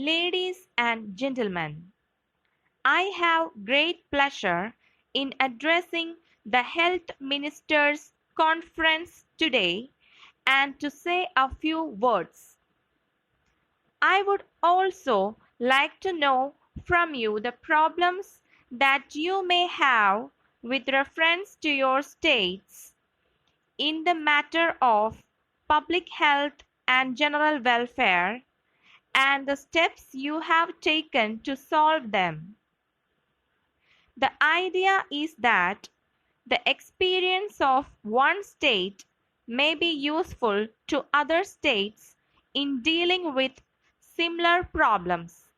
Ladies and gentlemen, I have great pleasure in addressing the Health Ministers' Conference today and to say a few words. I would also like to know from you the problems that you may have with reference to your states in the matter of public health and general welfare and the steps you have taken to solve them. The idea is that the experience of one state may be useful to other states in dealing with similar problems.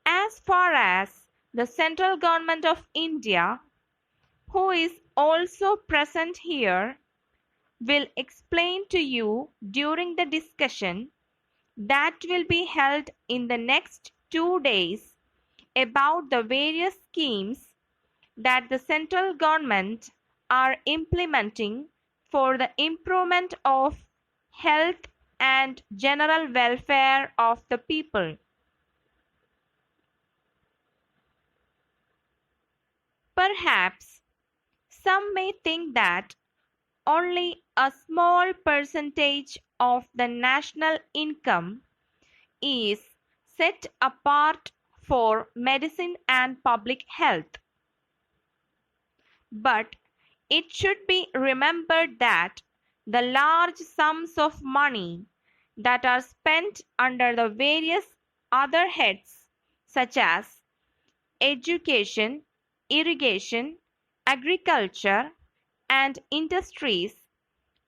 As far as the central government of India, who is also present here, will explain to you during the discussion that will be held in the next 2 days about the various schemes that the central government are implementing for the improvement of health and general welfare of the people. Perhaps some may think that only a small percentage of the national income is set apart for medicine and public health. But it should be remembered that the large sums of money that are spent under the various other heads, such as education, irrigation, agriculture, and industries,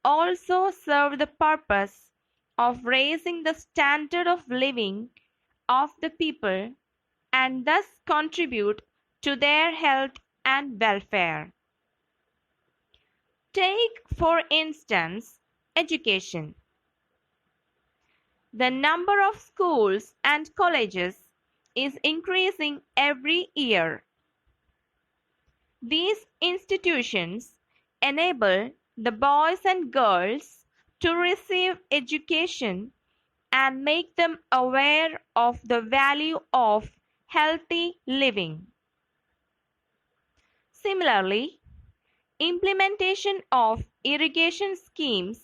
also serve the purpose of raising the standard of living of the people and thus contribute to their health and welfare. Take, for instance, education. The number of schools and colleges is increasing every year. These institutions enable the boys and girls to receive education and make them aware of the value of healthy living. Similarly, implementation of irrigation schemes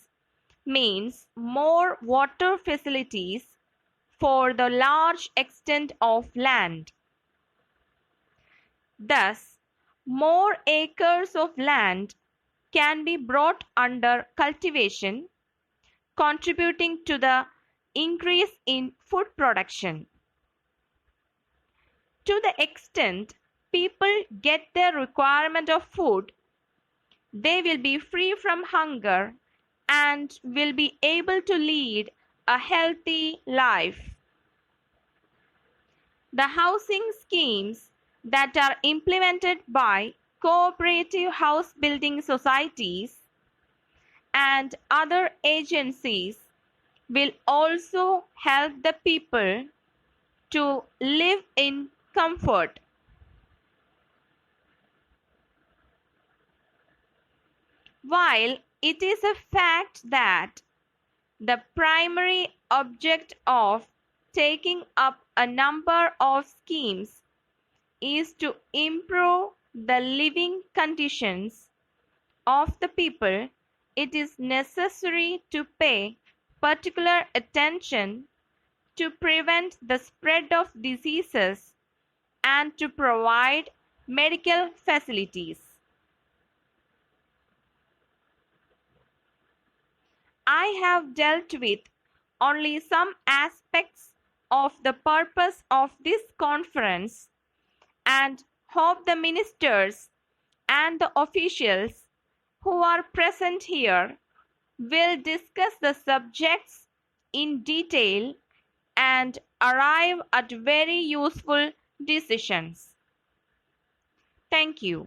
means more water facilities for the large extent of land. Thus, more acres of land can be brought under cultivation, contributing to the increase in food production. To the extent people get their requirement of food, they will be free from hunger and will be able to lead a healthy life. The housing schemes that are implemented by cooperative house building societies and other agencies will also help the people to live in comfort. While it is a fact that the primary object of taking up a number of schemes is to improve the living conditions of the people, it is necessary to pay particular attention to prevent the spread of diseases and to provide medical facilities. I have dealt with only some aspects of the purpose of this conference and hope the ministers and the officials who are present here will discuss the subjects in detail and arrive at very useful decisions. Thank you.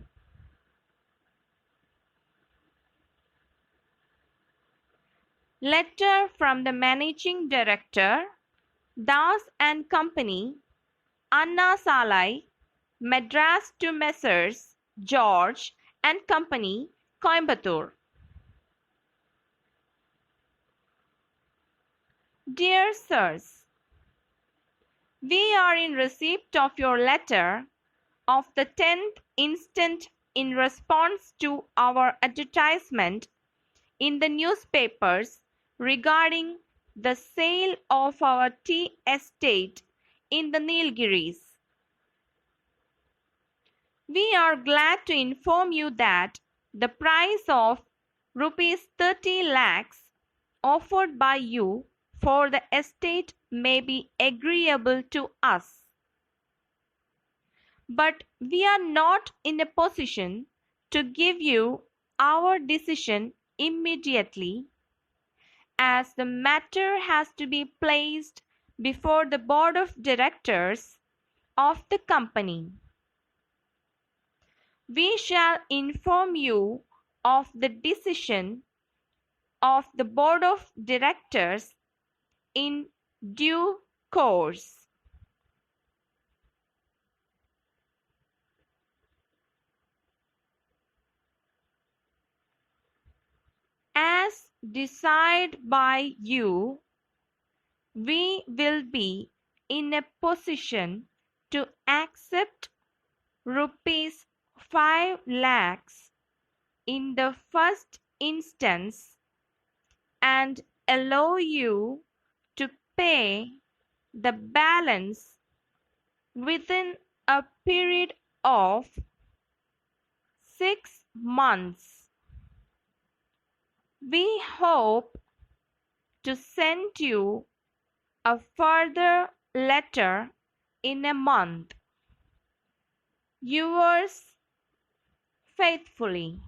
Letter from the Managing Director, Das and Company, Anna Salai, Madras to Messrs. George and Company, Coimbatore. Dear Sirs, We are in receipt of your letter of the 10th instant in response to our advertisement in the newspapers regarding the sale of our tea estate in the Nilgiris. We are glad to inform you that the price of rupees 30 lakhs offered by you for the estate may be agreeable to us. But we are not in a position to give you our decision immediately, as the matter has to be placed before the board of directors of the company. We shall inform you of the decision of the board of directors in due course. As decided by you, we will be in a position to accept rupees 5 lakhs in the first instance and allow you to pay the balance within a period of 6 months. We hope to send you a further letter in a month. Yours faithfully.